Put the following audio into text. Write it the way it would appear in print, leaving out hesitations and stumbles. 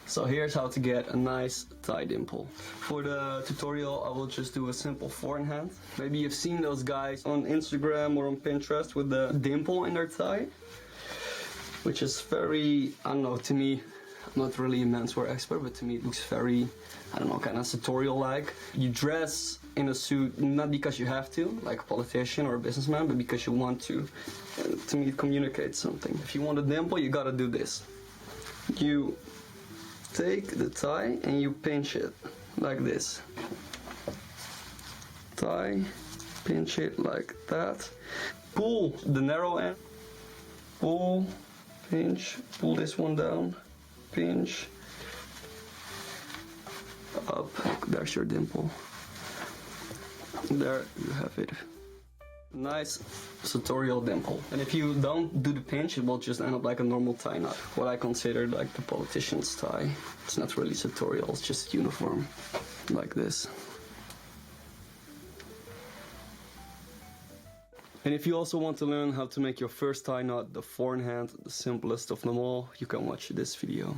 So here's how to get a nice tie dimple. For the tutorial I will just do a simple forehand. Maybe you've seen those guys on Instagram or on Pinterest with the dimple in their tie, which is very, I don't know, to me, I'm not really a menswear expert, but to me it looks very, I don't know, kind of sartorial-like. You dress in a suit not because you have to, like a politician or a businessman, but because you want to. And to me it communicates something. If you want a dimple, you gotta do this. You take the tie and you pinch it like this. Tie, pinch it like that. Pull the narrow end. Pull, pinch, pull this one down. Pinch. Up. There's your dimple. There you have it. Nice sartorial dimple. And if you don't do the pinch, it will just end up like a normal tie knot. What I consider like the politician's tie. It's not really sartorial, it's just uniform. Like this. And if you also want to learn how to make your first tie knot the forehand, the simplest of them all, you can watch this video.